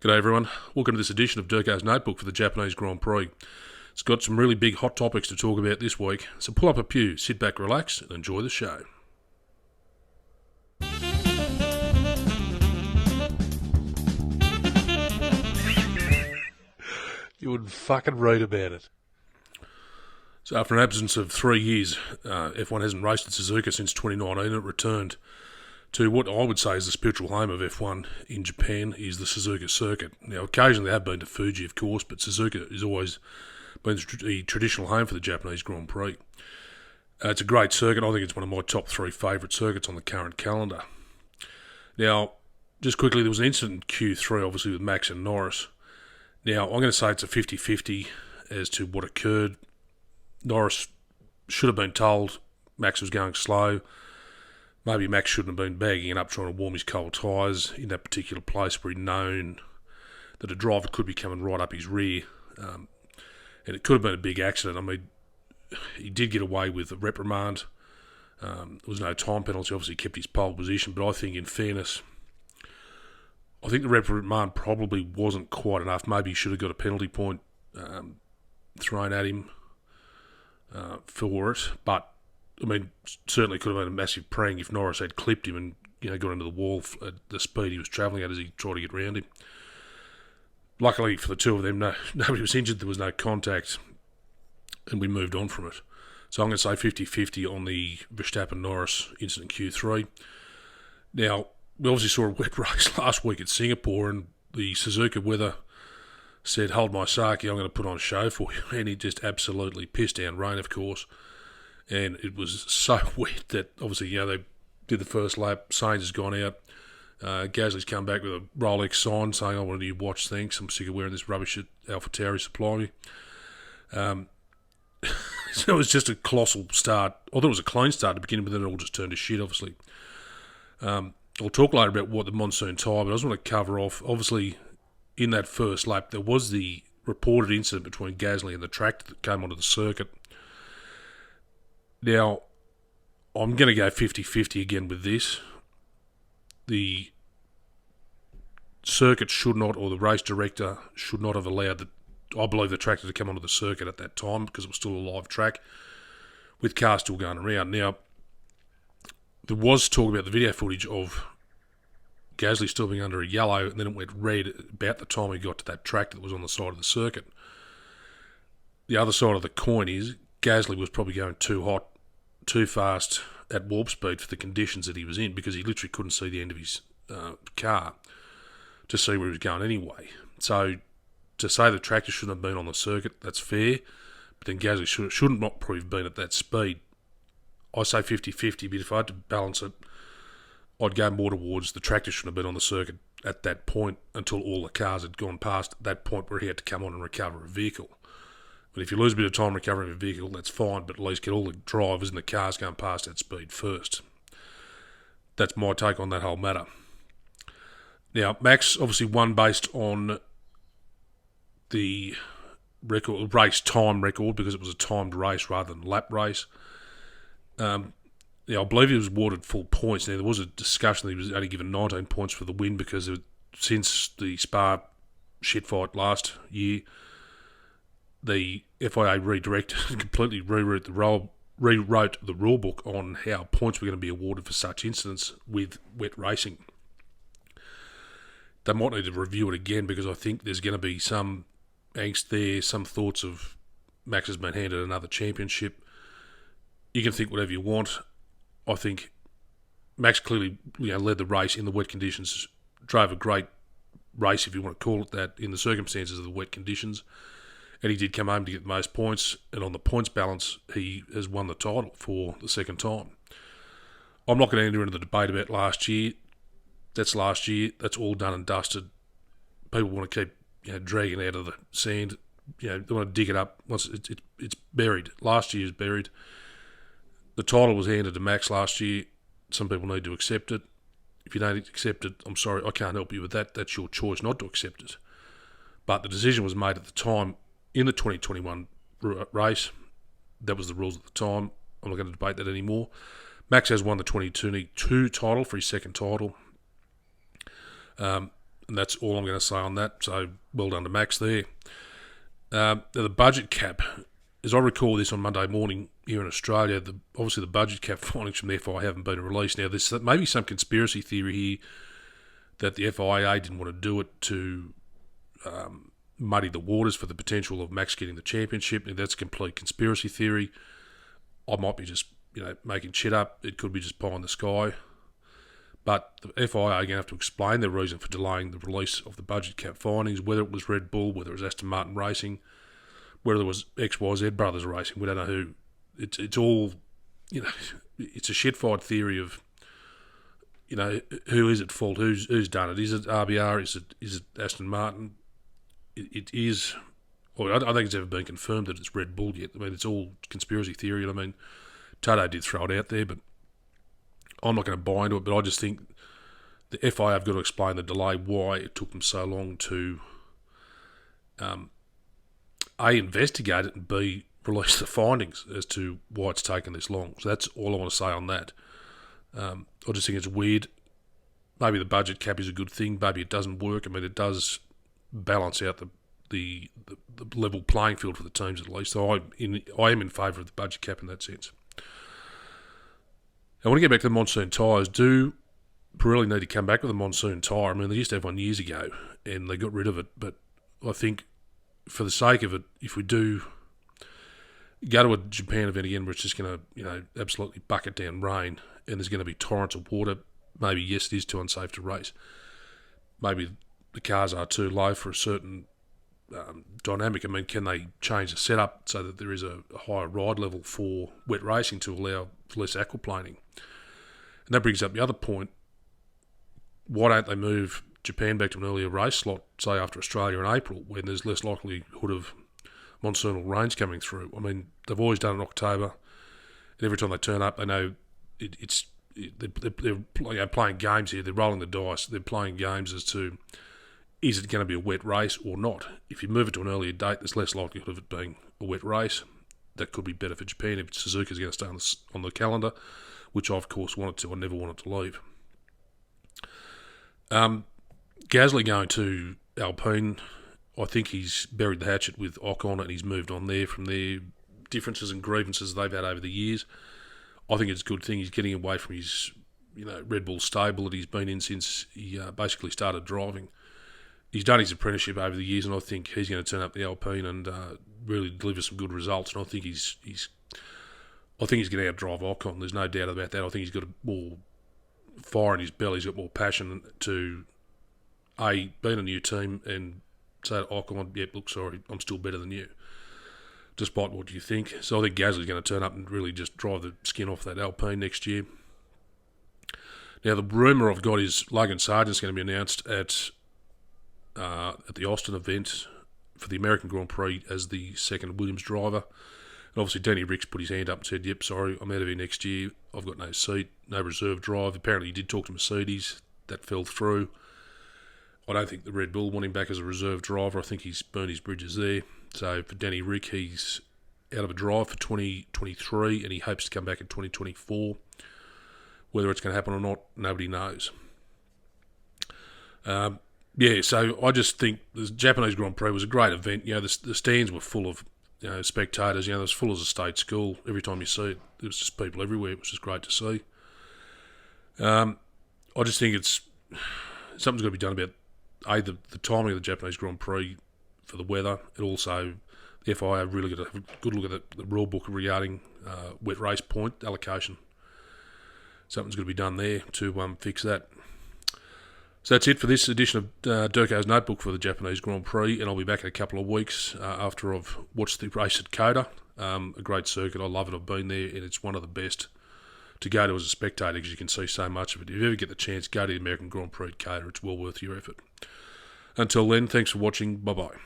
G'day everyone, welcome to this edition of DURKO's Notebook for the Japanese Grand Prix. It's got some really big hot topics to talk about this week, so pull up a pew, sit back, relax and enjoy the show. You wouldn't fucking read about it. So after an absence of 3 years, F1 hasn't raced at Suzuka since 2019 and it returned to what I would say is the spiritual home of F1 in Japan, is the Suzuka circuit. Now, occasionally they have been to Fuji, of course, but Suzuka has always been the traditional home for the Japanese Grand Prix. It's a great circuit. I think it's one of my top 3 favourite circuits on the current calendar. Now, just quickly, there was an incident in Q3, obviously, with Max and Norris. Now, I'm going to say it's a 50-50 as to what occurred. Norris should have been told Max was going slow. Maybe Max shouldn't have been bagging it up trying to warm his cold tyres in that particular place where he'd known that a driver could be coming right up his rear. And it could have been a big accident. I mean, he did get away with a reprimand. There was no time penalty. Obviously, he kept his pole position. But I think, in fairness, I think the reprimand probably wasn't quite enough. Maybe he should have got a penalty point thrown at him for it. But I mean, certainly could have been a massive prank if Norris had clipped him and got into the wall at the speed he was travelling at as he tried to get round him. Luckily for the two of them, nobody was injured. There was no contact, and we moved on from it. So I'm going to say 50-50 on the Verstappen-Norris incident Q3. Now, we obviously saw a wet race last week at Singapore, and the Suzuka weather said, "Hold my sake, I'm going to put on a show for you," and he just absolutely pissed down rain, of course. And it was so wet that, obviously, they did the first lap. Sainz has gone out. Gasly's come back with a Rolex sign saying, "I want a new watch, thanks. I'm sick of wearing this rubbish that AlphaTauri supply me." So it was just a colossal start. I thought it was a clean start to begin with, but then it all just turned to shit, obviously. I'll talk later about what the monsoon tyre, but I just want to cover off, obviously, in that first lap, there was the reported incident between Gasly and the tractor that came onto the circuit. Now, I'm going to go 50-50 again with this. The circuit should not, or the race director should not have allowed, I believe, the tractor to come onto the circuit at that time because it was still a live track with cars still going around. Now, there was talk about the video footage of Gasly still being under a yellow, and then it went red about the time he got to that tractor that was on the side of the circuit. The other side of the coin is Gasly was probably going too hot, too fast at warp speed for the conditions that he was in, because he literally couldn't see the end of his car to see where he was going anyway. So to say the tractor shouldn't have been on the circuit, that's fair, but then Gasly shouldn't not probably have been at that speed. I say 50-50, but if I had to balance it, I'd go more towards the tractor shouldn't have been on the circuit at that point until all the cars had gone past that point where he had to come on and recover a vehicle. But if you lose a bit of time recovering a vehicle, that's fine, but at least get all the drivers and the cars going past that speed first. That's my take on that whole matter. Now, Max obviously won based on the race time record, because it was a timed race rather than a lap race. I believe he was awarded full points. Now, there was a discussion that he was only given 19 points for the win because since the Spa shitfight last year, the FIA redirected and completely rewrote the rule book on how points were going to be awarded for such incidents with wet racing. They might need to review it again, because I think there's going to be some angst there, some thoughts of Max has been handed another championship. You can think whatever you want. I think Max clearly led the race in the wet conditions, drove a great race, if you want to call it that, in the circumstances of the wet conditions. And he did come home to get the most points, and on the points balance, he has won the title for the second time. I'm not going to enter into the debate about last year. That's last year. That's all done and dusted. People want to keep dragging it out of the sand. They want to dig it up once it's buried. Last year's buried. The title was handed to Max last year. Some people need to accept it. If you don't accept it, I'm sorry, I can't help you with that. That's your choice not to accept it. But the decision was made at the time in the 2021 race. That was the rules at the time. I'm not going to debate that anymore. Max has won the 2022 title for his second title. And that's all I'm going to say on that. So well done to Max there. The budget cap, as I recall this on Monday morning here in Australia, obviously the budget cap findings from the FIA haven't been released. Now, there's maybe some conspiracy theory here that the FIA didn't want to do it to muddy the waters for the potential of Max getting the championship. And that's a complete conspiracy theory. I might be just making shit up. It could be just pie in the sky. But the FIA are going to have to explain their reason for delaying the release of the budget cap findings, whether it was Red Bull, whether it was Aston Martin Racing, whether it was XYZ Brothers Racing. We don't know who. It's all, it's a shit-fight theory of, who is at fault, who's done it. Is it RBR? Is it Aston Martin? It is. Well, I don't think it's ever been confirmed that it's Red Bull yet. I mean, it's all conspiracy theory. I mean, Toto did throw it out there, but I'm not going to buy into it. But I just think the FIA have got to explain the delay, why it took them so long to A, investigate it, and B, release the findings as to why it's taken this long. So that's all I want to say on that. I just think it's weird. Maybe the budget cap is a good thing. Maybe it doesn't work. I mean, it does balance out the level playing field for the teams at least. So I am in favour of the budget cap in that sense. I want to get back to the monsoon tyres. Do Pirelli need to come back with a monsoon tyre? I mean, they used to have one years ago and they got rid of it. But I think for the sake of it, if we do go to a Japan event again where it's just going to, absolutely bucket down rain and there's going to be torrents of water, maybe, yes, it is too unsafe to race. Maybe the cars are too low for a certain dynamic. I mean, can they change the setup so that there is a higher ride level for wet racing to allow for less aquaplaning? And that brings up the other point. Why don't they move Japan back to an earlier race slot, say after Australia in April, when there's less likelihood of monsoonal rains coming through? I mean, they've always done it in October, and every time they turn up, they know they're playing games here. They're rolling the dice. They're playing games as to, is it going to be a wet race or not? If you move it to an earlier date, there's less likelihood of it being a wet race. That could be better for Japan if Suzuka's going to stay on the calendar, which I, of course, wanted to. I never wanted to leave. Gasly going to Alpine, I think he's buried the hatchet with Ocon and he's moved on there from their differences and grievances they've had over the years. I think it's a good thing he's getting away from his Red Bull stable that he's been in since he basically started driving. He's done his apprenticeship over the years, and I think he's going to turn up the Alpine and really deliver some good results. And I think he's going to outdrive Ocon. There's no doubt about that. I think he's got more fire in his belly. He's got more passion to be in a new team and say to Ocon, "Yep, look, sorry, I'm still better than you," despite what you think. So I think Gasly's going to turn up and really just drive the skin off that Alpine next year. Now, the rumour I've got is Logan Sargent's going to be announced at the Austin event for the American Grand Prix as the second Williams driver. And obviously Danny Ricks put his hand up and said, "Yep, sorry, I'm out of here next year. I've got no seat, no reserve drive." Apparently he did talk to Mercedes. That fell through. I don't think the Red Bull want him back as a reserve driver. I think he's burned his bridges there. So for Danny Rick, he's out of a drive for 2023 and he hopes to come back in 2024. Whether it's going to happen or not, nobody knows. So I just think the Japanese Grand Prix was a great event. The stands were full of spectators. It was full as a state school. Every time you see it, there was just people everywhere. It was just great to see. I just think something's got to be done about the timing of the Japanese Grand Prix for the weather, and also the FIA have really got to have a good look at the rule book regarding wet race point allocation. Something's got to be done there to fix that. So that's it for this edition of DURKO's Notebook for the Japanese Grand Prix, and I'll be back in a couple of weeks after I've watched the race at Coda. A great circuit. I love it. I've been there, and it's one of the best to go to as a spectator because you can see so much of it. If you ever get the chance, go to the American Grand Prix at Coda. It's well worth your effort. Until then, thanks for watching. Bye-bye.